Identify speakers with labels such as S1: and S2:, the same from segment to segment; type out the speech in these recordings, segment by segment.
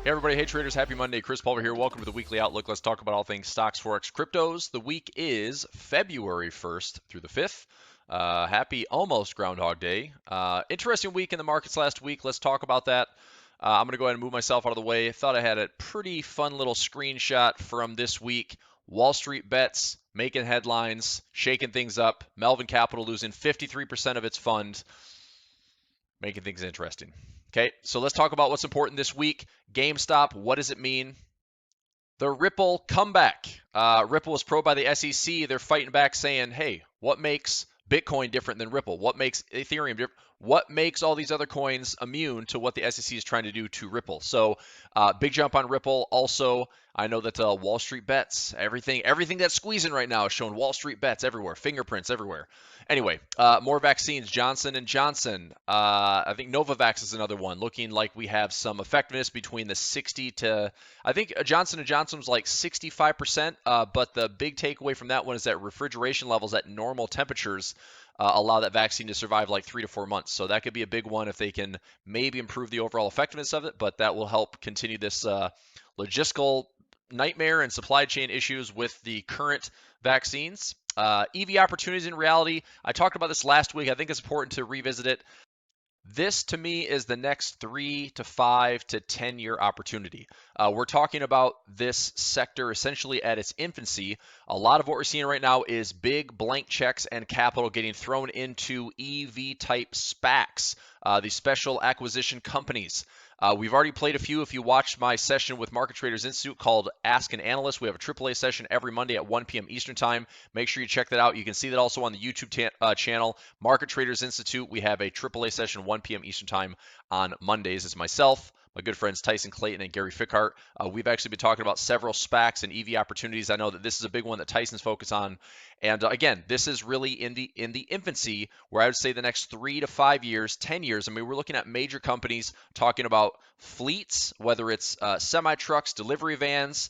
S1: Hey everybody, hey traders, happy Monday. Chris Pulver here. Welcome to the weekly outlook. Let's talk about all things stocks, forex, cryptos. The week is February 1st through the 5th. Happy almost Groundhog Day. Interesting week in the markets last week. Let's talk about that. I'm going to go ahead and move myself out of the way. I thought I had a pretty fun little screenshot from this week. Wallstreetbets making headlines, shaking things up. Melvin Capital losing 53% of its fund, making things interesting. Okay, so let's talk about what's important this week. GameStop, what does it mean? The Ripple comeback. Ripple was probed by the SEC. They're fighting back saying, hey, what makes Bitcoin different than Ripple? What makes Ethereum different? What makes all these other coins immune to what the SEC is trying to do to Ripple? So big jump on Ripple. Also, I know that Wallstreetbets, everything that's squeezing right now is showing Wallstreetbets everywhere, fingerprints everywhere. Anyway, more vaccines. Johnson & Johnson. I think Novavax is another one, looking like we have some effectiveness between the 60 to, I think Johnson & Johnson was like 65%, but the big takeaway from that one is that refrigeration levels at normal temperatures allow that vaccine to survive like 3 to 4 months. So that could be a big one if they can maybe improve the overall effectiveness of it, but that will help continue this logistical nightmare and supply chain issues with the current vaccines. EV opportunities in reality. I talked about this last week. I think it's important to revisit it. This, to me, is the next 3 to 5 to 10-year opportunity. We're talking about this sector essentially at its infancy. A lot of what we're seeing right now is big blank checks and capital getting thrown into EV-type SPACs, these special acquisition companies. We've already played a few. If you watched my session with Market Traders Institute called Ask an Analyst, we have a AAA session every Monday at 1 p.m. Eastern Time. Make sure you check that out. You can see that also on the YouTube channel, Market Traders Institute. We have a AAA session 1 p.m. Eastern Time on Mondays. It's myself, my good friends Tyson Clayton and Gary Fickhart. We've actually been talking about several SPACs and EV opportunities. I know that this is a big one that Tyson's focused on. And again, this is really in the infancy, where I would say the next 3 to 5 years, 10 years. I mean, we're looking at major companies talking about fleets, whether it's semi-trucks, delivery vans,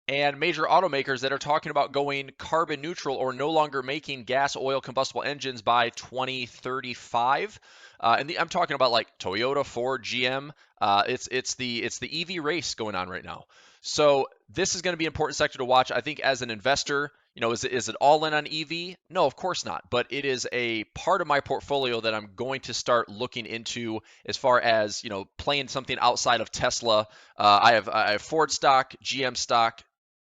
S1: and major automakers that are talking about going carbon neutral or no longer making gas, oil, combustible engines by 2035. I'm talking about like Toyota, Ford, GM. It's the EV race going on right now. So this is going to be an important sector to watch. I think as an investor, is it all in on EV? No, of course not. But it is a part of my portfolio that I'm going to start looking into as far as playing something outside of Tesla. I have Ford stock, GM stock.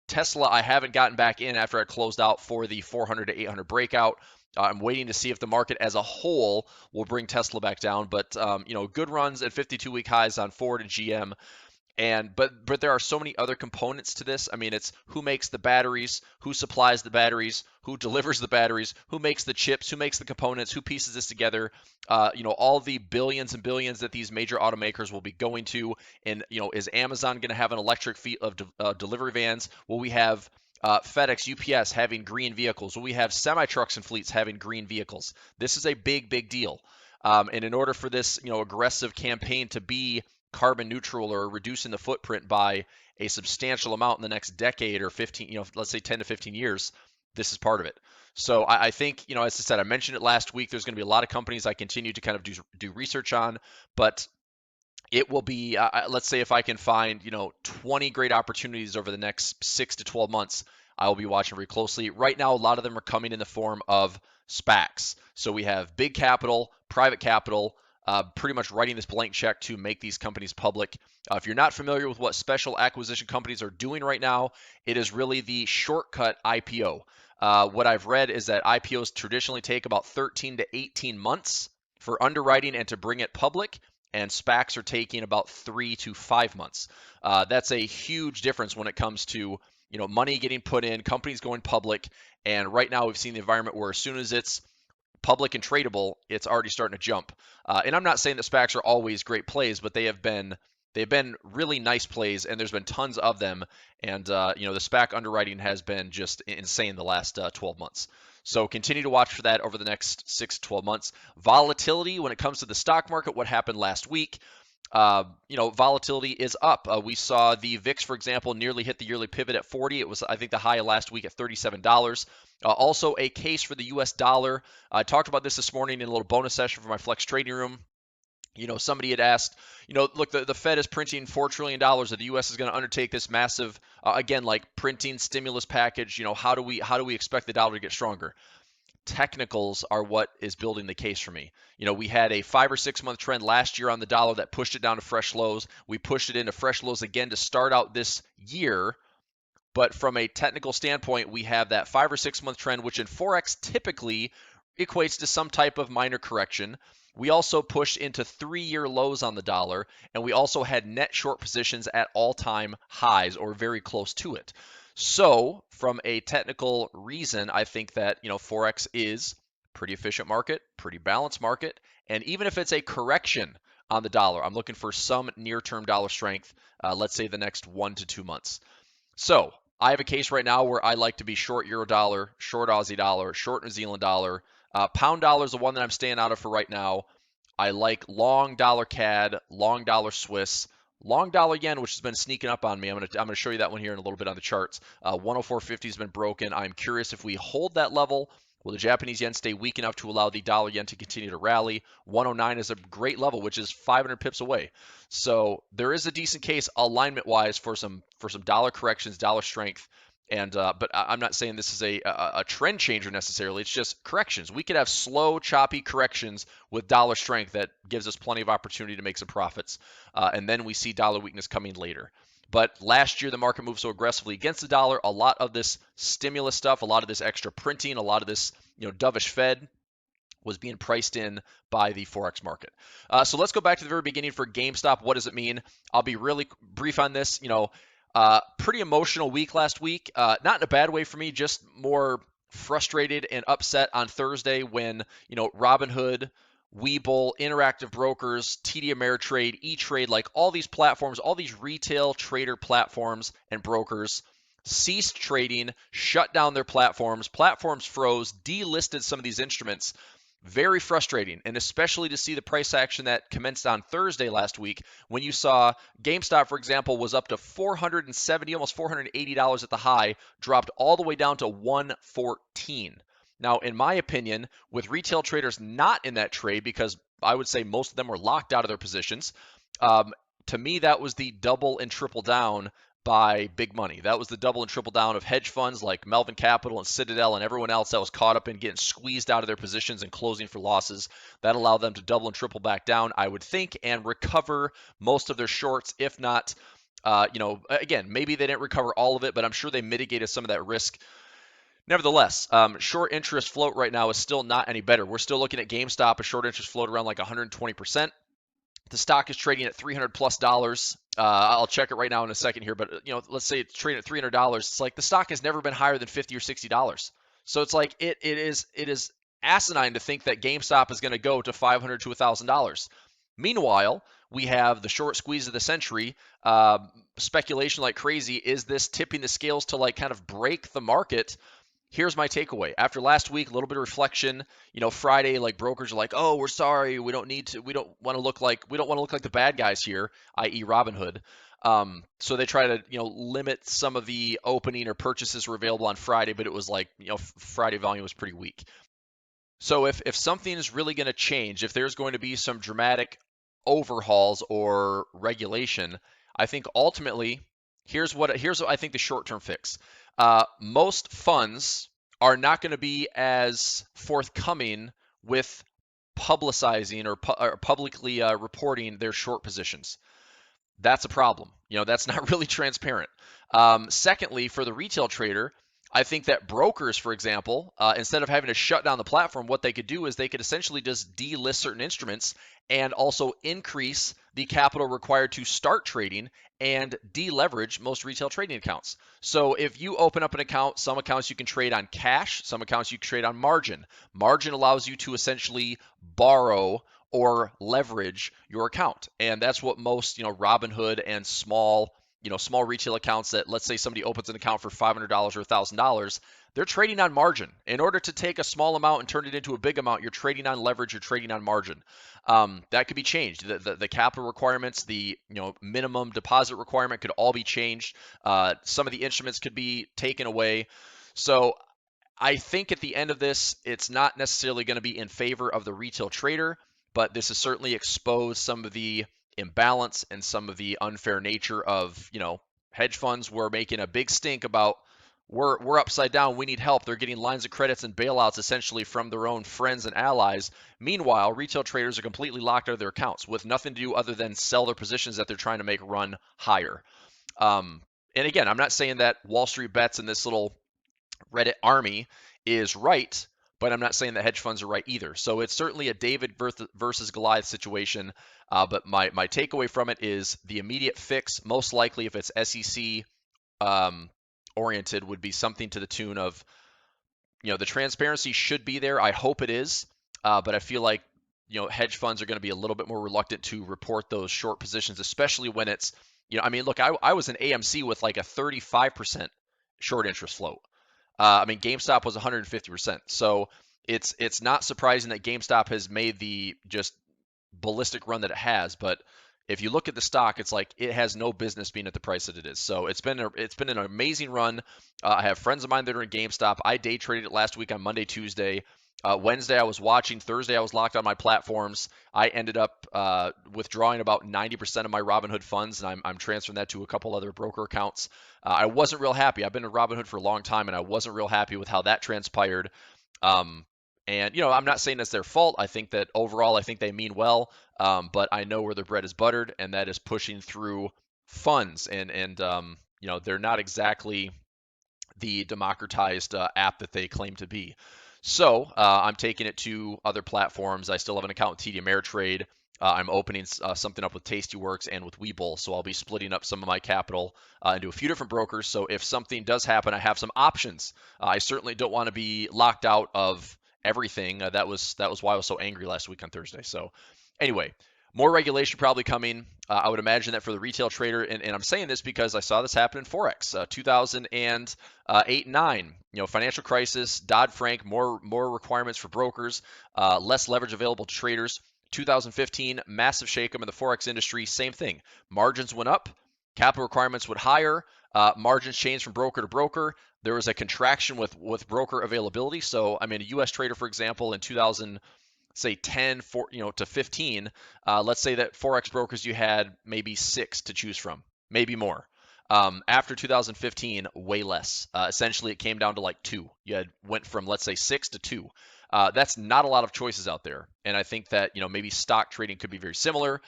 S1: Tesla, I haven't gotten back in after I closed out for the 400 to 800 breakout. I'm waiting to see if the market as a whole will bring Tesla back down. But good runs at 52-week highs on Ford and GM. But there are so many other components to this. I mean, it's who makes the batteries, who supplies the batteries, who delivers the batteries, who makes the chips, who makes the components, who pieces this together. All the billions and billions that these major automakers will be going to. And is Amazon going to have an electric fleet of delivery vans? Will we have FedEx, UPS having green vehicles? Will we have semi-trucks and fleets having green vehicles? This is a big, big deal. And in order for this, aggressive campaign to be carbon neutral or reducing the footprint by a substantial amount in the next decade or 15, let's say 10 to 15 years, this is part of it. So I think, as I said, I mentioned it last week, there's going to be a lot of companies I continue to kind of do research on, but it will be, let's say if I can find, 20 great opportunities over the next 6 to 12 months, I will be watching very closely. Right now, a lot of them are coming in the form of SPACs. So we have big capital, private capital, pretty much writing this blank check to make these companies public. If you're not familiar with what special acquisition companies are doing right now, it is really the shortcut IPO. What I've read is that IPOs traditionally take about 13 to 18 months for underwriting and to bring it public, and SPACs are taking about 3 to 5 months. That's a huge difference when it comes to money getting put in, companies going public, and right now we've seen the environment where as soon as it's public and tradable, it's already starting to jump. And I'm not saying that SPACs are always great plays, but they've been really nice plays, and there's been tons of them. And the SPAC underwriting has been just insane the last 12 months. So continue to watch for that over the next 6 to 12 months. Volatility when it comes to the stock market, what happened last week? Volatility is up. We saw the VIX, for example, nearly hit the yearly pivot at 40. It was, I think, the high last week at $37. Also a case for the US dollar. I talked about this morning in a little bonus session for my Flex Trading Room. Somebody had asked, look, the Fed is printing $4 trillion, or the U.S. is going to undertake this massive, again, like printing stimulus package. How do we expect the dollar to get stronger? Technicals are what is building the case for me. We had a 5 or 6 month trend last year on the dollar that pushed it down to fresh lows. We pushed it into fresh lows again to start out this year. But from a technical standpoint, we have that 5 or 6 month trend, which in Forex typically equates to some type of minor correction. We also pushed into 3-year lows on the dollar, and we also had net short positions at all-time highs or very close to it. So, from a technical reason, I think that, Forex is pretty efficient market, pretty balanced market, and even if it's a correction on the dollar, I'm looking for some near-term dollar strength, let's say the next 1 to 2 months. So I have a case right now where I like to be short euro dollar, short Aussie dollar, short New Zealand dollar. Pound dollar is the one that I'm staying out of for right now. I like long dollar CAD, long dollar Swiss, long dollar yen, which has been sneaking up on me. I'm gonna show you that one here in a little bit on the charts. 104.50 has been broken. I'm curious if we hold that level. Will the Japanese yen stay weak enough to allow the dollar yen to continue to rally? 109 is a great level, which is 500 pips away. So there is a decent case alignment wise for some dollar corrections, dollar strength. And but I'm not saying this is a trend changer necessarily. It's just corrections. We could have slow, choppy corrections with dollar strength that gives us plenty of opportunity to make some profits. And then we see dollar weakness coming later. But last year, the market moved so aggressively against the dollar. A lot of this stimulus stuff, a lot of this extra printing, a lot of this, dovish Fed was being priced in by the Forex market. So let's go back to the very beginning for GameStop. What does it mean? I'll be really brief on this. Pretty emotional week last week. Not in a bad way for me, just more frustrated and upset on Thursday when, Robinhood, Webull, Interactive Brokers, TD Ameritrade, E-Trade, like all these platforms, all these retail trader platforms and brokers ceased trading, shut down their platforms. Platforms froze, delisted some of these instruments. Very frustrating, and especially to see the price action that commenced on Thursday last week when you saw GameStop, for example, was up to $470, almost $480 at the high, dropped all the way down to $114. Now, in my opinion, with retail traders not in that trade, because I would say most of them were locked out of their positions, to me, that was the double and triple down by big money. That was the double and triple down of hedge funds like Melvin Capital and Citadel and everyone else that was caught up in getting squeezed out of their positions and closing for losses. That allowed them to double and triple back down, I would think, and recover most of their shorts, if not, again, maybe they didn't recover all of it, but I'm sure they mitigated some of that risk. Nevertheless, short interest float right now is still not any better. We're still looking at GameStop, a short interest float around like 120%. The stock is trading at $300 plus. I'll check it right now in a second here, but let's say it's trading at $300. It's like the stock has never been higher than $50 or $60. So it's like it is asinine to think that GameStop is going to go to $500 to $1,000. Meanwhile, we have the short squeeze of the century, speculation like crazy. Is this tipping the scales to like kind of break the market? Here's my takeaway. After last week, a little bit of reflection. Friday, like brokers are like, "Oh, we're sorry. We don't want to look like the bad guys here," i.e., Robinhood. So they try to, limit some of the opening or purchases were available on Friday, but it was like, Friday volume was pretty weak. So if something is really going to change, if there's going to be some dramatic overhauls or regulation, I think ultimately here's what I think the short-term fix. Most funds are not going to be as forthcoming with publicizing or publicly reporting their short positions. That's a problem. That's not really transparent. Secondly, for the retail trader, I think that brokers, for example, instead of having to shut down the platform, what they could do is they could essentially just delist certain instruments and also increase the capital required to start trading and deleverage most retail trading accounts. So if you open up an account, some accounts you can trade on cash, some accounts you can trade on margin. Margin allows you to essentially borrow or leverage your account. And that's what most, Robinhood and small retail accounts that, let's say somebody opens an account for $500 or $1,000, they're trading on margin. In order to take a small amount and turn it into a big amount, you're trading on leverage, you're trading on margin. That could be changed. The capital requirements, the minimum deposit requirement could all be changed. Some of the instruments could be taken away. So I think at the end of this, it's not necessarily going to be in favor of the retail trader. but this has certainly exposed some of the imbalance and some of the unfair nature of, hedge funds were making a big stink about we're upside down, we need help. They're getting lines of credits and bailouts essentially from their own friends and allies. Meanwhile, retail traders are completely locked out of their accounts with nothing to do other than sell their positions that they're trying to make run higher. And again, I'm not saying that Wallstreetbets and this little Reddit army is right, but I'm not saying that hedge funds are right either. So it's certainly a David versus Goliath situation. But my takeaway from it is the immediate fix, most likely if it's SEC oriented, would be something to the tune of, the transparency should be there. I hope it is. But I feel like, hedge funds are going to be a little bit more reluctant to report those short positions, especially when it's, look, I was in AMC with like a 35% short interest float. GameStop was 150%. So it's not surprising that GameStop has made the just ballistic run that it has. But if you look at the stock, it's like it has no business being at the price that it is. So it's been an amazing run. I have friends of mine that are in GameStop. I day traded it last week on Monday, Tuesday. Wednesday I was watching. Thursday I was locked on my platforms. I ended up withdrawing about 90% of my Robinhood funds, and I'm transferring that to a couple other broker accounts. I wasn't real happy. I've been in Robinhood for a long time, and I wasn't real happy with how that transpired. And I'm not saying it's their fault. I think that overall, I think they mean well, but I know where their bread is buttered, and that is pushing through funds. And they're not exactly the democratized app that they claim to be. So I'm taking it to other platforms. I still have an account with TD Ameritrade. I'm opening something up with Tastyworks and with Webull, so I'll be splitting up some of my capital into a few different brokers. So if something does happen, I have some options. I certainly don't want to be locked out of everything. That was why I was so angry last week on Thursday. So anyway, more regulation probably coming. I would imagine that for the retail trader, and I'm saying this because I saw this happen in FOREX, 2008 and 9. Financial crisis, Dodd-Frank, more requirements for brokers, less leverage available to traders. 2015, massive shakeup in the Forex industry, same thing. Margins went up, capital requirements went higher, margins changed from broker to broker. There was a contraction with broker availability. So, a U.S. trader, for example, in 2000, say 10 to 15, let's say that Forex brokers you had maybe 6 to choose from, maybe more. After 2015, way less. Essentially, it came down to like 2. You went from, let's say, 6 to 2. That's not a lot of choices out there. And I think that, maybe stock trading could be very similar,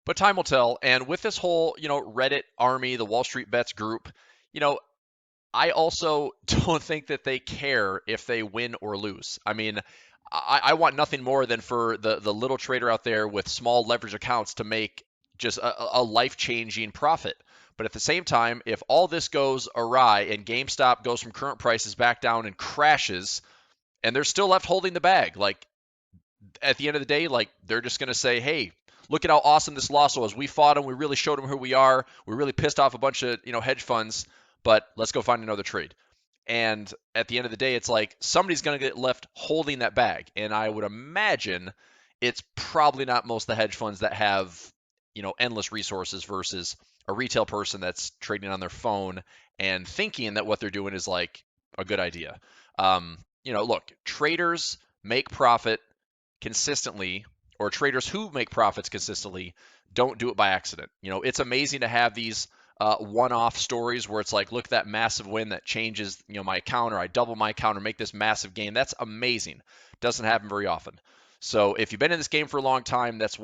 S1: but time will tell. And with this whole, Reddit army, the Wallstreetbets group, I also don't think that they care if they win or lose. I want nothing more than for the little trader out there with small leverage accounts to make just a life-changing profit. But at the same time, if all this goes awry and GameStop goes from current prices back down and crashes, and they're still left holding the bag, like at the end of the day, like they're just going to say, hey, look at how awesome this loss was. We fought them. We really showed them who we are. We really pissed off a bunch of, hedge funds, but let's go find another trade. And at the end of the day, it's like somebody's going to get left holding that bag. And I would imagine it's probably not most of the hedge funds that have, endless resources versus a retail person that's trading on their phone and thinking that what they're doing is like a good idea. Look, traders make profit consistently, or traders who make profits consistently don't do it by accident. It's amazing to have these one-off stories where it's like, look at that massive win that changes, my account, or I double my account or make this massive gain. That's amazing. Doesn't happen very often. So if you've been in this game for a long time, that's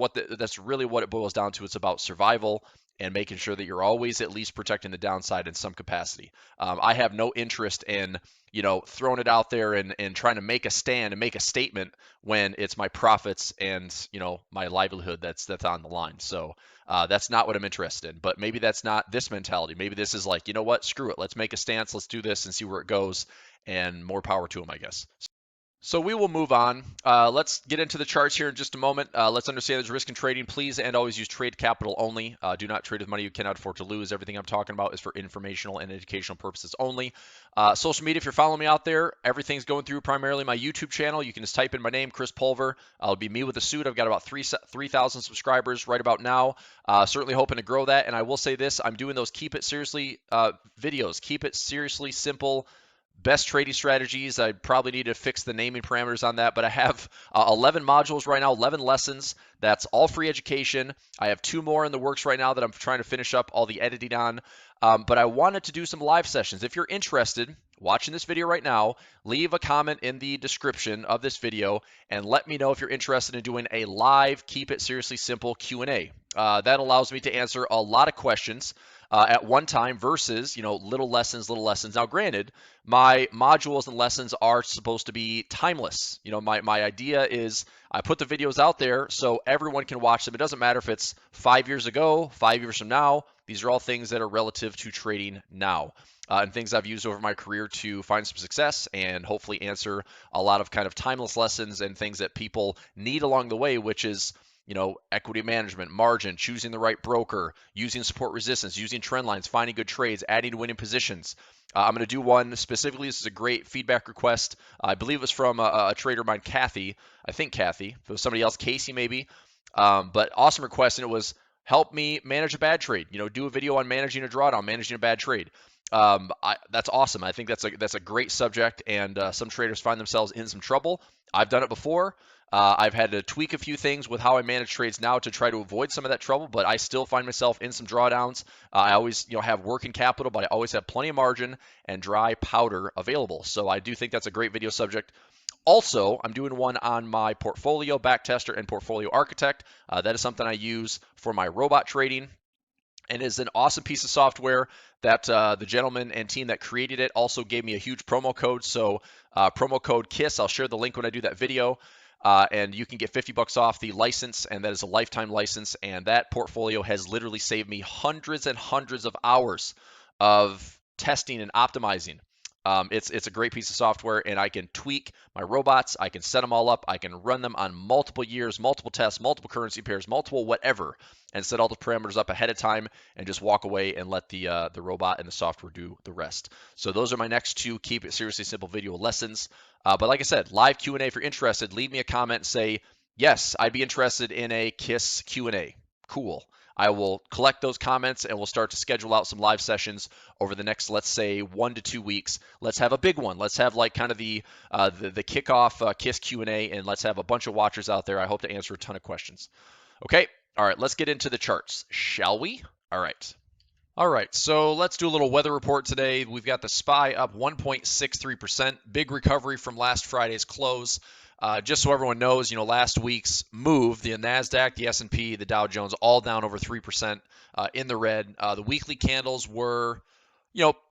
S1: really what it boils down to. It's about survival and making sure that you're always at least protecting the downside in some capacity. I have no interest in, throwing it out there and trying to make a stand and make a statement when it's my profits and, my livelihood that's on the line. So that's not what I'm interested in. But maybe that's not this mentality. Maybe this is like, you know what, screw it. Let's make a stance. Let's do this and see where it goes. And more power to them, I guess. So we will move on. Let's get into the charts here in just a moment. Let's understand there's risk in trading. Please and always use trade capital only. Do not trade with money you cannot afford to lose. Everything I'm talking about is for informational and educational purposes only. Social media, if you're following me out there, everything's going through primarily my YouTube channel. You can just type in my name, Chris Pulver. I'll be me with a suit. I've got about 3,000 subscribers right about now. Certainly hoping to grow that. And I will say this, I'm doing those Keep It Seriously videos. Keep it seriously simple, best trading strategies. I probably need to fix the naming parameters on that, but I have 11 modules right now, 11 lessons. That's all free education. I have 2 more in the works right now that I'm trying to finish up all the editing on. But I wanted to do some live sessions. If you're interested, watching this video right now, leave a comment in the description of this video and let me know if you're interested in doing a live Keep It Seriously Simple Q&A. That allows me to answer a lot of questions at one time versus, little lessons. Now, granted, my modules and lessons are supposed to be timeless. My idea is I put the videos out there so everyone can watch them. It doesn't matter if it's 5 years ago, 5 years from now. These are all things that are relative to trading now. And things I've used over my career to find some success and hopefully answer a lot of kind of timeless lessons and things that people need along the way, which is, equity management, margin, choosing the right broker, using support resistance, using trend lines, finding good trades, adding to winning positions. I'm going to do one specifically. This is a great feedback request. I believe it was from a trader of mine, Kathy. I think Kathy. If it was somebody else, Casey maybe. But awesome request, and it was help me manage a bad trade. Do a video on managing a drawdown, managing a bad trade. That's awesome. I think that's a great subject, and some traders find themselves in some trouble. I've done it before. I've had to tweak a few things with how I manage trades now to try to avoid some of that trouble, but I still find myself in some drawdowns. I always, have working capital, but I always have plenty of margin and dry powder available. So I do think that's a great video subject. Also, I'm doing one on my portfolio backtester and portfolio architect. That is something I use for my robot trading, and is an awesome piece of software that the gentleman and team that created it also gave me a huge promo code. So promo code KISS, I'll share the link when I do that video. And you can get $50 off the license, and that is a lifetime license. And that portfolio has literally saved me hundreds and hundreds of hours of testing and optimizing. It's a great piece of software, and I can tweak my robots. I can set them all up. I can run them on multiple years, multiple tests, multiple currency pairs, multiple whatever, and set all the parameters up ahead of time and just walk away and let the robot and the software do the rest. So those are my next 2 Keep It Seriously Simple video lessons. But like I said, live Q&A if you're interested. Leave me a comment and say, yes, I'd be interested in a KISS Q&A. Cool. I will collect those comments and we'll start to schedule out some live sessions over the next, let's say, 1 to 2 weeks. Let's have a big one. Let's have like kind of the kickoff KISS Q&A, and let's have a bunch of watchers out there. I hope to answer a ton of questions. Okay. All right. Let's get into the charts, shall we? All right. All right, so let's do a little weather report today. We've got the SPY up 1.63%, big recovery from last Friday's close. Just so everyone knows, last week's move, the NASDAQ, the S&P, the Dow Jones, all down over 3% in the red. The weekly candles were,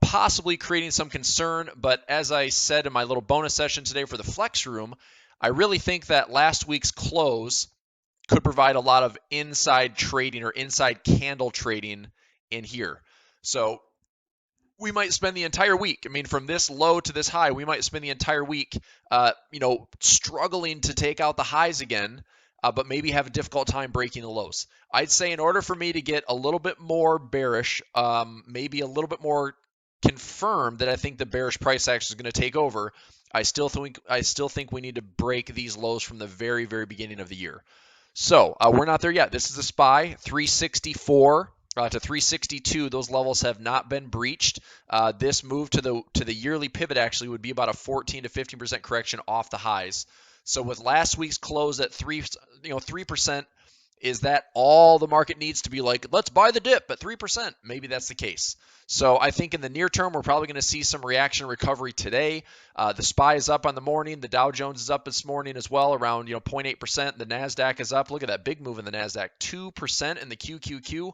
S1: possibly creating some concern, but as I said in my little bonus session today for the Flex Room, I really think that last week's close could provide a lot of inside trading or inside candle trading in here. So we might spend the entire week, from this low to this high, we might spend the entire week, struggling to take out the highs again, but maybe have a difficult time breaking the lows. I'd say in order for me to get a little bit more bearish, maybe a little bit more confirmed that I think the bearish price action is going to take over, I still think we need to break these lows from the very, very beginning of the year. So we're not there yet. This is a SPY 364 to 362. Those levels have not been breached. This move to the yearly pivot actually would be about a 14 to 15% correction off the highs. So with last week's close at 3%, is that all the market needs to be like, let's buy the dip at 3%? Maybe that's the case. So I think in the near term, we're probably going to see some reaction recovery today. The SPY is up on the morning. The Dow Jones is up this morning as well, around 0.8%. The NASDAQ is up. Look at that big move in the NASDAQ, 2% in the QQQ.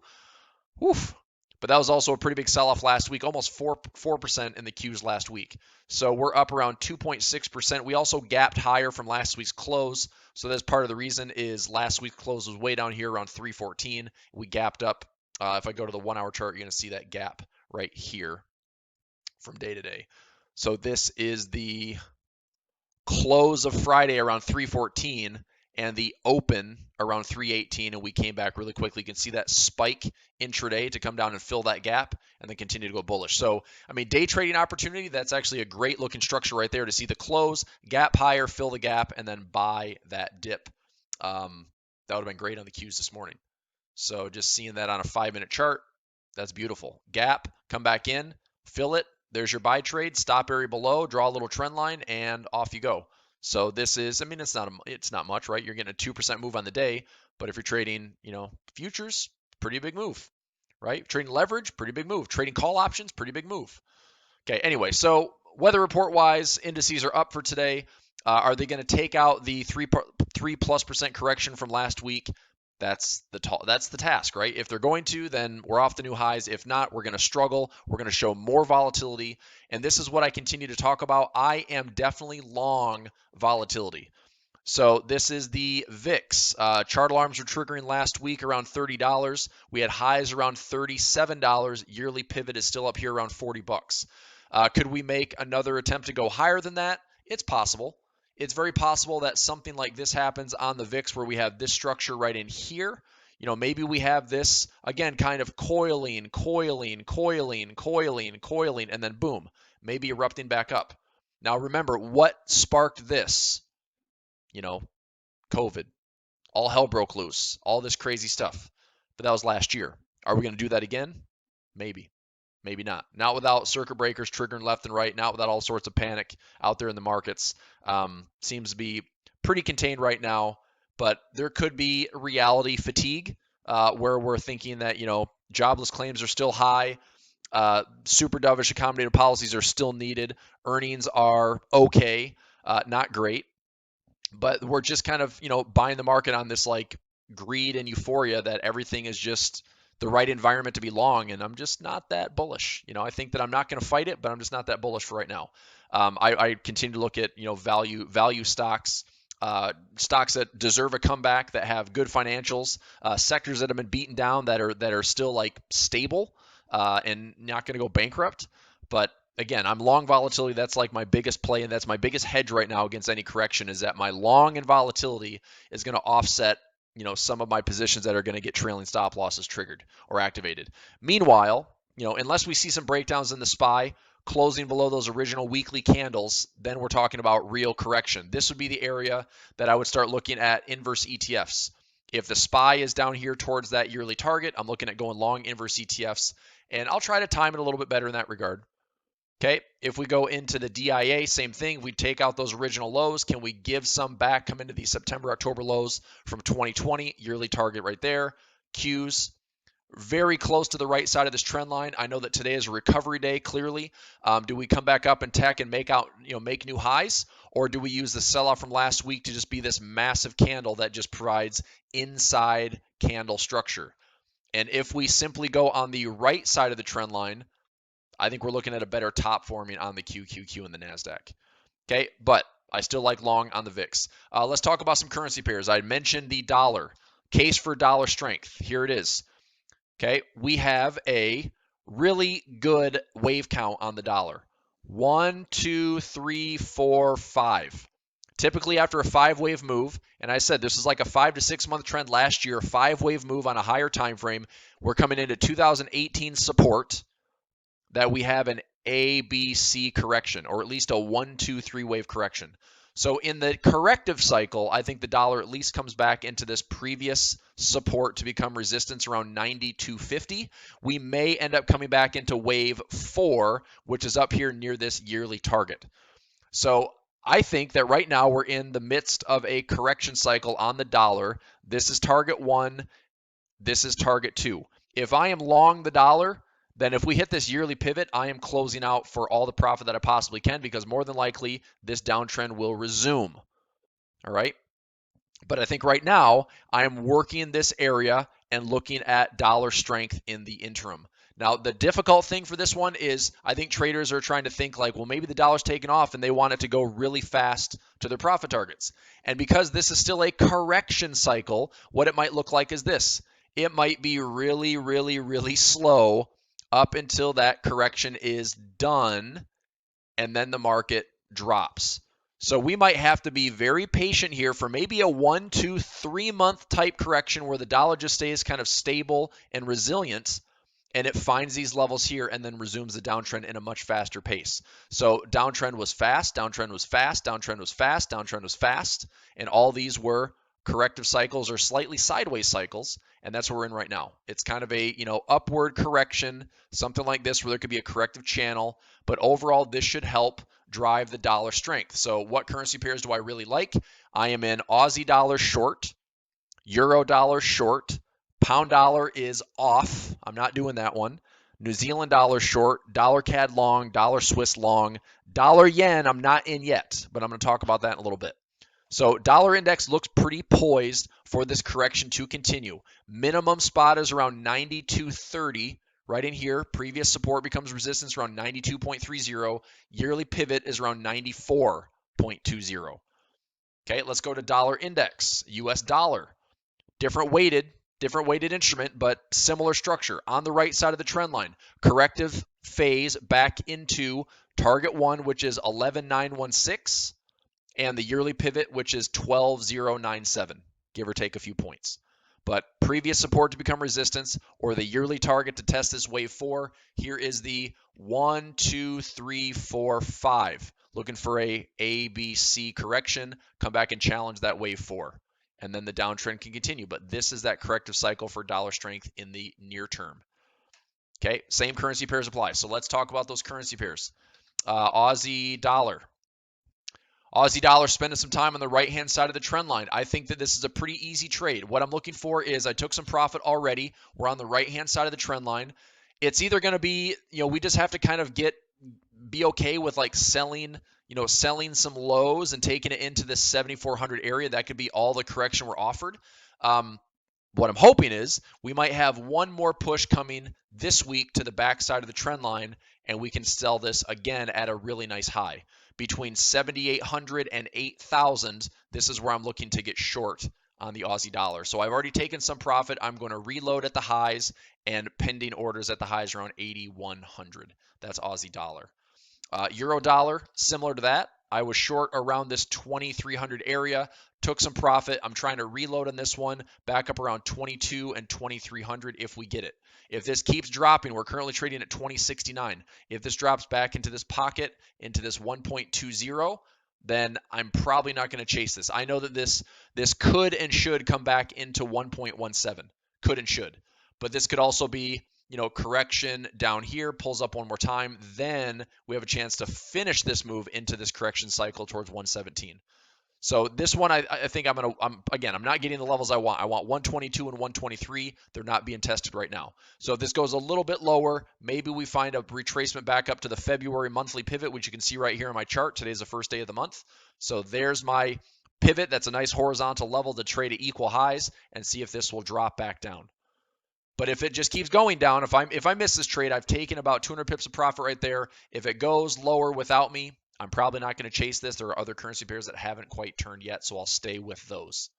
S1: Woof. But that was also a pretty big sell-off last week, almost 4% in the Qs last week. So we're up around 2.6%. We also gapped higher from last week's close. So that's part of the reason is last week's close was way down here around 314. We gapped up. If I go to the 1 hour chart, you're going to see that gap right here from day to day. So this is the close of Friday around 314 and the open around 318, and we came back really quickly. You can see that spike intraday to come down and fill that gap and then continue to go bullish. So, day trading opportunity, that's actually a great looking structure right there to see the close, gap higher, fill the gap, and then buy that dip. That would have been great on the Qs this morning. So just seeing that on a 5-minute chart, that's beautiful. Gap, come back in, fill it, there's your buy trade, stop area below, draw a little trend line, and off you go. So this is, I mean, it's not much, right? You're getting a 2% move on the day, but if you're trading, futures, pretty big move, right? Trading leverage, pretty big move. Trading call options, pretty big move. Okay, anyway, so weather report wise, indices are up for today. Are they going to take out the 3+% correction from last week? That's the task, right? If they're going to, then we're off the new highs. If not, we're going to struggle. We're going to show more volatility. And this is what I continue to talk about. I am definitely long volatility. So this is the VIX. Chart alarms were triggering last week around $30. We had highs around $37. Yearly pivot is still up here around $40. Could we make another attempt to go higher than that? It's possible. It's very possible that something like this happens on the VIX where we have this structure right in here. Maybe we have this, again, kind of coiling, and then boom, maybe erupting back up. Now remember, what sparked this? COVID. All hell broke loose. All this crazy stuff. But that was last year. Are we going to do that again? Maybe. Maybe not. Not without circuit breakers triggering left and right. Not without all sorts of panic out there in the markets. Seems to be pretty contained right now. But there could be reality fatigue where we're thinking that, jobless claims are still high. Super dovish accommodative policies are still needed. Earnings are okay, not great. But we're just kind of, buying the market on this like greed and euphoria that everything is just the right environment to be long. And I'm just not that bullish. I think that I'm not going to fight it, but I'm just not that bullish for right now. I continue to look at, value stocks, stocks that deserve a comeback, that have good financials, sectors that have been beaten down that are still like stable and not going to go bankrupt. But again, I'm long volatility. That's like my biggest play, and that's my biggest hedge right now against any correction, is that my long and volatility is going to offset, some of my positions that are going to get trailing stop losses triggered or activated. Meanwhile, unless we see some breakdowns in the SPY, closing below those original weekly candles, then we're talking about real correction. This would be the area that I would start looking at inverse ETFs. If the SPY is down here towards that yearly target, I'm looking at going long inverse ETFs, and I'll try to time it a little bit better in that regard. Okay, if we go into the DIA, same thing. We take out those original lows. Can we give some back, come into these September, October lows from 2020? Yearly target right there. Qs, very close to the right side of this trend line. I know that today is a recovery day, clearly. Do we come back up in tech and make new highs? Or do we use the sell-off from last week to just be this massive candle that just provides inside candle structure? And if we simply go on the right side of the trend line, I think we're looking at a better top forming on the QQQ and the NASDAQ. Okay, but I still like long on the VIX. Let's talk about some currency pairs. I mentioned the dollar. Case for dollar strength. Here it is. Okay, we have a really good wave count on the dollar. 1, 2, 3, 4, 5. Typically after a 5-wave move, and I said this is like a 5 to 6 month trend last year, 5-wave move on a higher time frame. We're coming into 2018 support, that we have an ABC correction, or at least a 1, 2, 3 wave correction. So in the corrective cycle, I think the dollar at least comes back into this previous support to become resistance around 92.50. We may end up coming back into wave 4, which is up here near this yearly target. So I think that right now we're in the midst of a correction cycle on the dollar. This is target 1. This is target 2. If I am long the dollar, then if we hit this yearly pivot, I am closing out for all the profit that I possibly can, because more than likely this downtrend will resume. All right. But I think right now I am working this area and looking at dollar strength in the interim. Now, the difficult thing for this one is I think traders are trying to think like, well, maybe the dollar's taking off and they want it to go really fast to their profit targets. And because this is still a correction cycle, what it might look like is this. It might be really, really, really slow up until that correction is done, and then the market drops. So we might have to be very patient here for maybe a 1, 2, 3 month type correction where the dollar just stays kind of stable and resilient, and it finds these levels here and then resumes the downtrend in a much faster pace. So downtrend was fast, downtrend was fast, downtrend was fast, downtrend was fast, and all these were corrective cycles or slightly sideways cycles. and that's what we're in right now. It's kind of a, upward correction, something like this where there could be a corrective channel, but overall this should help drive the dollar strength. So what currency pairs do I really like? I am in Aussie dollar short, Euro dollar short, pound dollar is off. I'm not doing that one. New Zealand dollar short, dollar CAD long, dollar Swiss long, dollar yen I'm not in yet, but I'm going to talk about that in a little bit. So dollar index looks pretty poised for this correction to continue. Minimum spot is around 92.30 right in here. Previous support becomes resistance around 92.30. Yearly pivot is around 94.20. Okay, let's go to dollar index, US dollar. Different weighted instrument, but similar structure. On the right side of the trend line, corrective phase back into target 1, which is 11,916, and the yearly pivot, which is 12,097, give or take a few points. But previous support to become resistance, or the yearly target to test this wave 4, here is the 1, 2, 3, 4, 5. Looking for a ABC correction, come back and challenge that wave 4. And then the downtrend can continue. But this is that corrective cycle for dollar strength in the near term. Okay, same currency pairs apply. So let's talk about those currency pairs. Aussie dollar. Aussie dollar spending some time on the right-hand side of the trend line. I think that this is a pretty easy trade. What I'm looking for is I took some profit already. We're on the right-hand side of the trend line. It's either going to be, we just have to kind of be okay with like selling some lows and taking it into this 7,400 area. That could be all the correction we're offered. What I'm hoping is we might have one more push coming this week to the backside of the trend line, and we can sell this again at a really nice high. Between 7,800 and 8,000, this is where I'm looking to get short on the Aussie dollar. So I've already taken some profit. I'm going to reload at the highs and pending orders at the highs around 8,100. That's Aussie dollar. Euro dollar, similar to that. I was short around this 2,300 area, took some profit. I'm trying to reload on this one, back up around 22 and 2,300 if we get it. If this keeps dropping, we're currently trading at 2069. If this drops back into this pocket, into this 1.20, then I'm probably not going to chase this. I know that this could and should come back into 1.17. Could and should. But this could also be, correction down here, pulls up one more time. Then we have a chance to finish this move into this correction cycle towards 117. So this one, I think I'm not getting the levels I want. I want 122 and 123. They're not being tested right now. So if this goes a little bit lower, maybe we find a retracement back up to the February monthly pivot, which you can see right here in my chart. Today's the first day of the month. So there's my pivot. That's a nice horizontal level to trade at equal highs and see if this will drop back down. But if it just keeps going down, if I miss this trade, I've taken about 200 pips of profit right there. If it goes lower without me, I'm probably not going to chase this. There are other currency pairs that haven't quite turned yet, so I'll stay with those.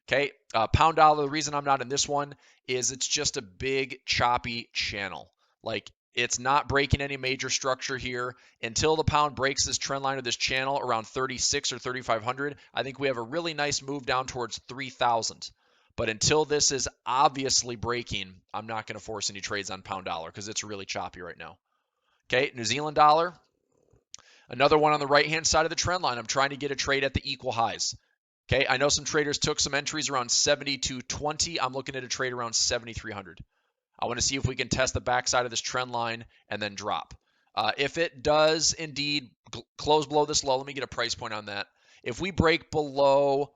S1: Okay, pound dollar, the reason I'm not in this one is it's just a big choppy channel. Like, it's not breaking any major structure here. Until the pound breaks this trend line or this channel around 36 or 3,500, I think we have a really nice move down towards 3,000. But until this is obviously breaking, I'm not going to force any trades on pound dollar because it's really choppy right now. Okay, New Zealand dollar. Another one on the right-hand side of the trend line. I'm trying to get a trade at the equal highs. Okay, I know some traders took some entries around 72.20. I'm looking at a trade around 7,300. I want to see if we can test the backside of this trend line and then drop. If it does indeed close below this low, let me get a price point on that. If we break below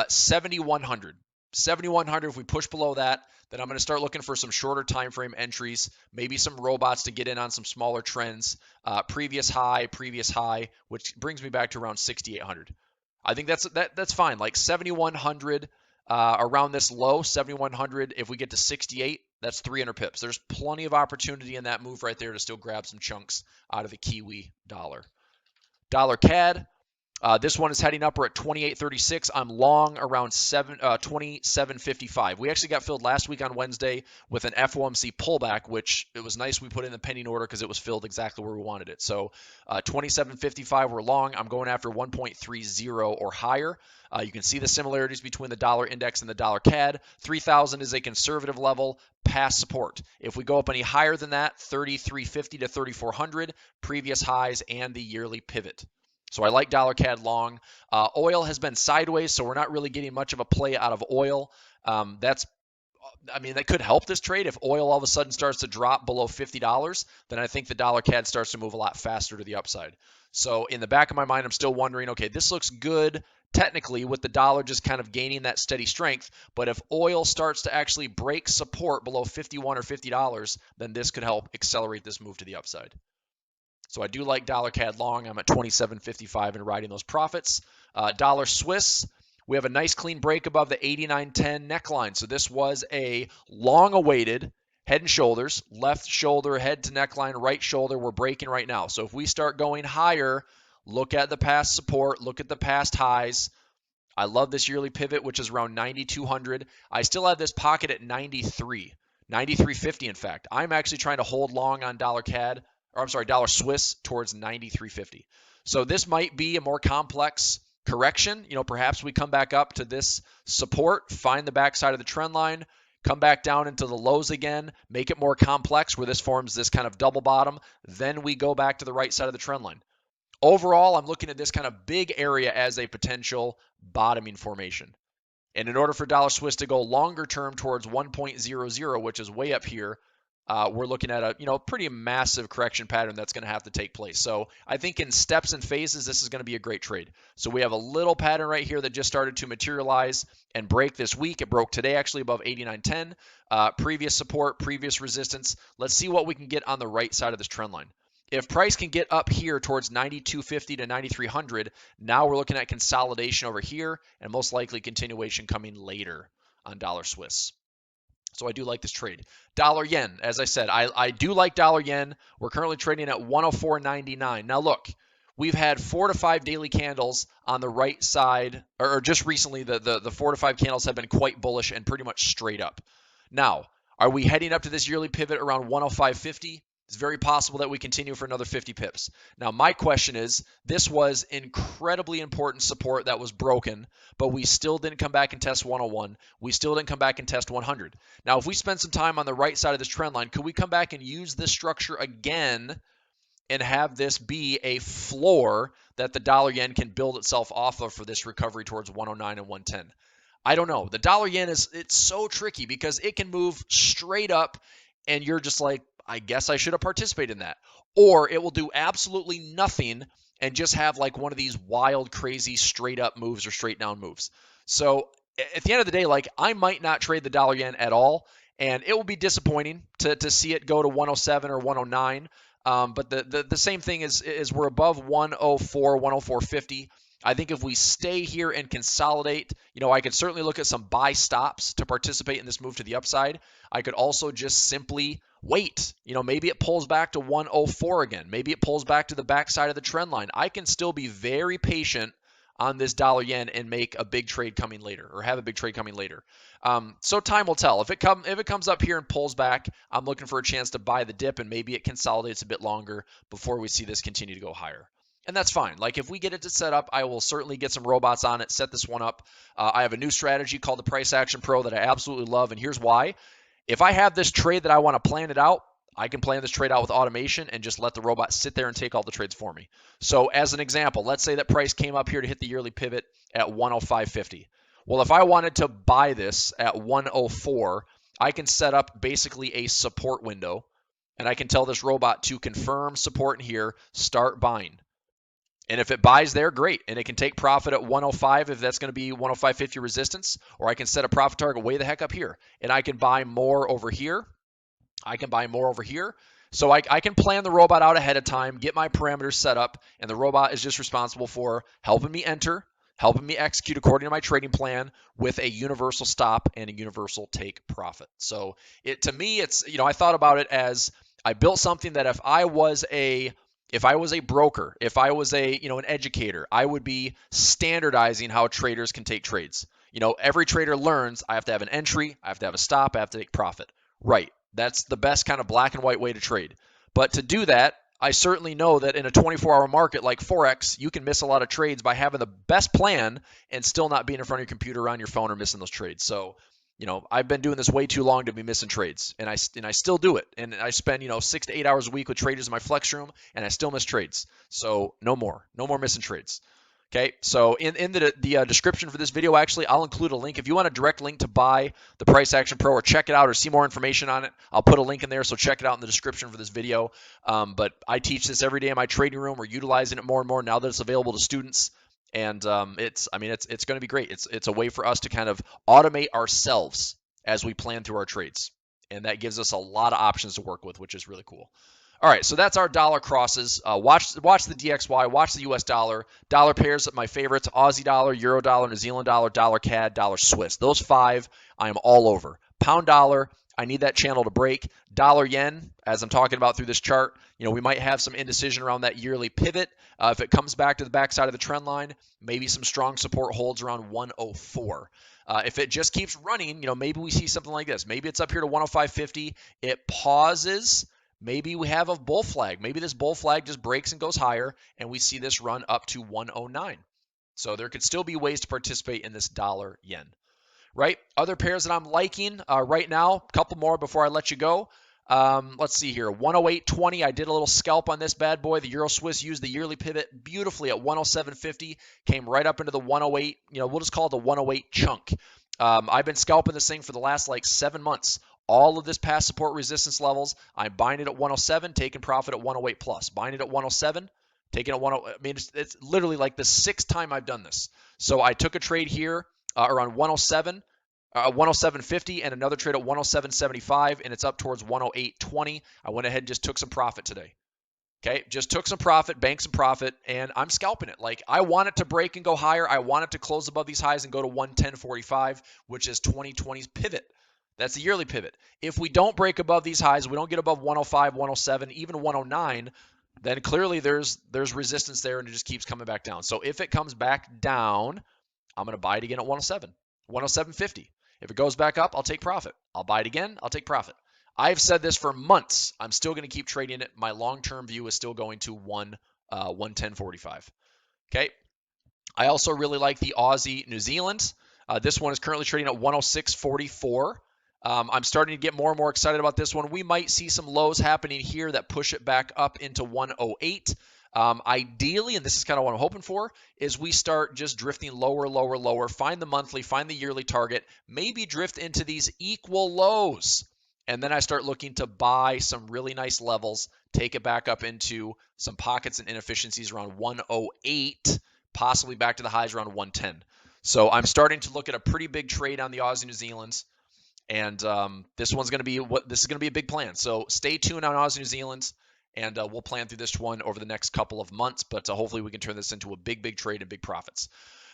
S1: 7,100, if we push below that, then I'm going to start looking for some shorter time frame entries, maybe some robots to get in on some smaller trends, previous high, which brings me back to around 6,800. I think that's fine. Like 7,100 around this low, 7,100. If we get to 68, that's 300 pips. There's plenty of opportunity in that move right there to still grab some chunks out of the Kiwi dollar. Dollar CAD. This one is heading up. We're at 28.36. I'm long around 27.55. We actually got filled last week on Wednesday with an FOMC pullback, which it was nice we put in the pending order because it was filled exactly where we wanted it. So 27.55, we're long. I'm going after 1.30 or higher. You can see the similarities between the dollar index and the dollar CAD. 3,000 is a conservative level, past support. If we go up any higher than that, 33.50 to 3,400, previous highs and the yearly pivot. So I like dollar CAD long. Oil has been sideways, so we're not really getting much of a play out of oil. That's I mean, that could help this trade. If oil all of a sudden starts to drop below $50, then I think the dollar CAD starts to move a lot faster to the upside. So in the back of my mind, I'm still wondering, okay, this looks good technically with the dollar just kind of gaining that steady strength. But if oil starts to actually break support below 51 or $50, then this could help accelerate this move to the upside. So I do like dollar CAD long. I'm at 27.55 and riding those profits. Dollar Swiss, we have a nice clean break above the 89.10 neckline. So this was a long-awaited head and shoulders, left shoulder, head to neckline, right shoulder. We're breaking right now. So if we start going higher, look at the past support, look at the past highs. I love this yearly pivot, which is around 9,200. I still have this pocket at 93, 93.50 in fact. I'm actually trying to hold long on dollar CAD, or I'm sorry, dollar Swiss towards 93.50. So this might be a more complex correction. Perhaps we come back up to this support, find the backside of the trend line, come back down into the lows again, make it more complex where this forms this kind of double bottom. Then we go back to the right side of the trend line. Overall, I'm looking at this kind of big area as a potential bottoming formation. And in order for dollar Swiss to go longer term towards 1.00, which is way up here, we're looking at a pretty massive correction pattern that's going to have to take place. So I think in steps and phases, this is going to be a great trade. So we have a little pattern right here that just started to materialize and break this week. It broke today actually above 89.10. Previous support, previous resistance. Let's see what we can get on the right side of this trend line. If price can get up here towards 92.50 to 9300, now we're looking at consolidation over here and most likely continuation coming later on dollar Swiss. So I do like this trade. Dollar yen, as I said, I do like dollar yen. We're currently trading at 104.99. Now look, we've had 4 to 5 daily candles on the right side, or just recently the 4 to 5 candles have been quite bullish and pretty much straight up. Now, are we heading up to this yearly pivot around 105.50? It's very possible that we continue for another 50 pips. Now, my question is, this was incredibly important support that was broken, but we still didn't come back and test 101. We still didn't come back and test 100. Now, if we spend some time on the right side of this trend line, could we come back and use this structure again and have this be a floor that the dollar yen can build itself off of for this recovery towards 109 and 110? I don't know. The dollar yen it's so tricky because it can move straight up and you're just like, I guess I should have participated in that. Or it will do absolutely nothing and just have like one of these wild, crazy, straight up moves or straight down moves. So at the end of the day, like I might not trade the dollar yen at all. And it will be disappointing to see it go to 107 or 109. But the same thing is we're above 104, 104.50. I think if we stay here and consolidate, I could certainly look at some buy stops to participate in this move to the upside. I could also just simply wait. Maybe it pulls back to 104 again. Maybe it pulls back to the backside of the trend line. I can still be very patient on this dollar yen and make a big trade coming later or have a big trade coming later. So time will tell. If it comes up here and pulls back, I'm looking for a chance to buy the dip and maybe it consolidates a bit longer before we see this continue to go higher. And that's fine. Like if we get it to set up, I will certainly get some robots on it, set this one up. I have a new strategy called the Price Action Pro that I absolutely love. And here's why. If I have this trade that I want to plan it out, I can plan this trade out with automation and just let the robot sit there and take all the trades for me. So as an example, let's say that price came up here to hit the yearly pivot at 105.50. Well, if I wanted to buy this at 104, I can set up basically a support window and I can tell this robot to confirm support in here, start buying. And if it buys there, great. And it can take profit at 105 if that's going to be 105.50 resistance, or I can set a profit target way the heck up here. And I can buy more over here. I can buy more over here. So I can plan the robot out ahead of time, get my parameters set up, and the robot is just responsible for helping me enter, helping me execute according to my trading plan with a universal stop and a universal take profit. So to me, it's, I thought about it as I built something that if I was a broker, if I was an educator, I would be standardizing how traders can take trades. Every trader learns I have to have an entry, I have to have a stop, I have to take profit. Right. That's the best kind of black and white way to trade. But to do that, I certainly know that in a 24-hour market like Forex, you can miss a lot of trades by having the best plan and still not being in front of your computer or on your phone or missing those trades. So, I've been doing this way too long to be missing trades, and I still do it. And I spend 6 to 8 hours a week with traders in my flex room, and I still miss trades. So no more missing trades. Okay, so in the description for this video, actually, I'll include a link. If you want a direct link to buy the Price Action Pro or check it out or see more information on it, I'll put a link in there, so check it out in the description for this video. But I teach this every day in my trading room. We're utilizing it more and more now that it's available to students. And it's going to be great. It's a way for us to kind of automate ourselves as we plan through our trades. And that gives us a lot of options to work with, which is really cool. All right, so that's our dollar crosses. Watch the DXY, watch the US dollar. Dollar pairs, my favorites: Aussie dollar, Euro dollar, New Zealand dollar, dollar CAD, dollar Swiss. Those 5 I am all over. Pound dollar, I need that channel to break. Dollar yen, as I'm talking about through this chart, we might have some indecision around that yearly pivot. If it comes back to the backside of the trend line, maybe some strong support holds around 104. If it just keeps running, maybe we see something like this. Maybe it's up here to 105.50. It pauses. Maybe we have a bull flag. Maybe this bull flag just breaks and goes higher, and we see this run up to 109. So there could still be ways to participate in this dollar yen, right? Other pairs that I'm liking right now, a couple more before I let you go. Let's see here, 108.20. I did a little scalp on this bad boy. The Euro Swiss used the yearly pivot beautifully at 107.50, came right up into the 108. We'll just call it the 108 chunk. I've been scalping this thing for the last 7 months. All of this past support resistance levels, I'm buying it at 107, taking profit at 108 plus. Buying it at 107, taking it at 108. I mean, it's literally like the 6th time I've done this. So I took a trade here around 107, 107.50, and another trade at 107.75, and it's up towards 108.20. I went ahead and just took some profit today. Okay, just took some profit, banked some profit, and I'm scalping it. I want it to break and go higher. I want it to close above these highs and go to 110.45, which is 2020's pivot. That's the yearly pivot. If we don't break above these highs, we don't get above 105, 107, even 109, then clearly there's resistance there and it just keeps coming back down. So if it comes back down, I'm going to buy it again at 107, 107.50. If it goes back up, I'll take profit. I'll buy it again, I'll take profit. I've said this for months. I'm still going to keep trading it. My long-term view is still going to 110.45. Okay. I also really like the Aussie New Zealand. This one is currently trading at 106.44. I'm starting to get more and more excited about this one. We might see some lows happening here that push it back up into 108. Ideally, and this is kind of what I'm hoping for, is we start just drifting lower, lower, lower, find the monthly, find the yearly target, maybe drift into these equal lows. And then I start looking to buy some really nice levels, take it back up into some pockets and inefficiencies around 108, possibly back to the highs around 110. So I'm starting to look at a pretty big trade on the Aussie New Zealand. And this is going to be a big plan. So stay tuned on Aussie New Zealand, and we'll plan through this one over the next couple of months. But hopefully we can turn this into a big, big trade and big profits.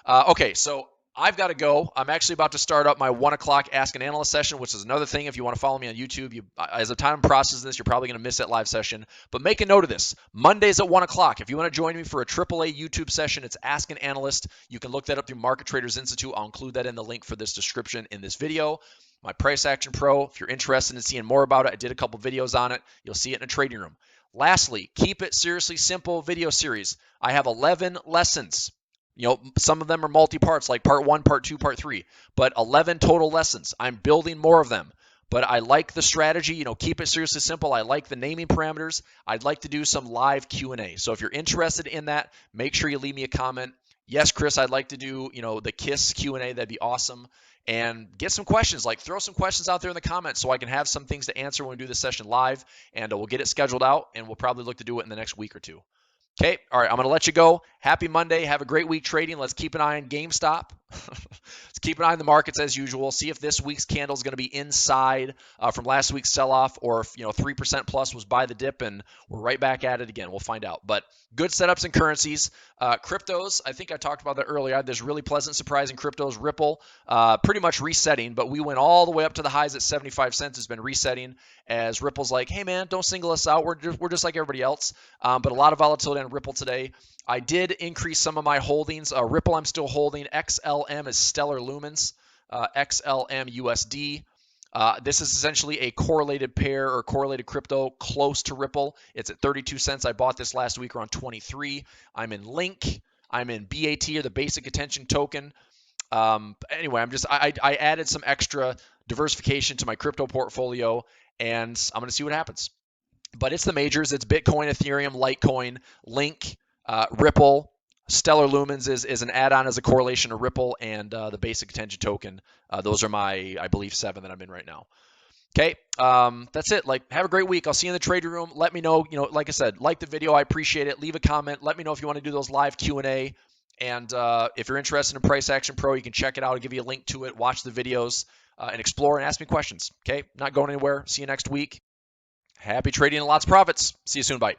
S1: Okay, so I've got to go. I'm actually about to start up my 1 o'clock Ask an Analyst session, which is another thing. If you want to follow me on YouTube, as the time processes this, you're probably going to miss that live session. But make a note of this. Mondays at 1 o'clock. If you want to join me for a AAA YouTube session, it's Ask an Analyst. You can look that up through Market Traders Institute. I'll include that in the link for this description in this video. My Price Action Pro, if you're interested in seeing more about it, I did a couple videos on it. You'll see it in a trading room. Lastly, Keep It Seriously Simple video series. I have 11 lessons. Some of them are multi-parts, like part 1, part 2, part 3, but 11 total lessons. I'm building more of them, but I like the strategy. Keep it seriously simple. I like the naming parameters. I'd like to do some live Q&A. So if you're interested in that, make sure you leave me a comment. Yes, Chris, I'd like to do, the KISS Q&A. That'd be awesome. And get some questions, throw some questions out there in the comments so I can have some things to answer when we do this session live, and we'll get it scheduled out, and we'll probably look to do it in the next week or two. Okay, all right, I'm going to let you go. Happy Monday. Have a great week trading. Let's keep an eye on GameStop. Let's keep an eye on the markets as usual. See if this week's candle is going to be inside from last week's sell-off, or if 3% plus was buy the dip and we're right back at it again. We'll find out. But good setups in currencies. Cryptos, I think I talked about that earlier. I had this really pleasant surprise in cryptos. Ripple, pretty much resetting, but we went all the way up to the highs at 75 cents. It's been resetting as Ripple's like, hey man, don't single us out. We're just like everybody else. But a lot of volatility on Ripple today. I did increase some of my holdings. Ripple I'm still holding. XLM is Stellar Lumens. XLM USD. This is essentially a correlated pair or correlated crypto close to Ripple. It's at 32 cents. I bought this last week around 23. I'm in Link. I'm in BAT, or the Basic Attention Token. Anyway, I added some extra diversification to my crypto portfolio, and I'm going to see what happens. But it's the majors. It's Bitcoin, Ethereum, Litecoin, Link, Ripple, Stellar Lumens is an add-on as a correlation to Ripple, and the basic attention token. Those are my, I believe, 7 that I'm in right now. Okay, that's it. Like, have a great week. I'll see you in the trading room. Let me know. Like I said, like the video. I appreciate it. Leave a comment. Let me know if you want to do those live Q&A. And if you're interested in Price Action Pro, you can check it out. I'll give you a link to it. Watch the videos and explore and ask me questions. Okay, not going anywhere. See you next week. Happy trading and lots of profits. See you soon. Bye.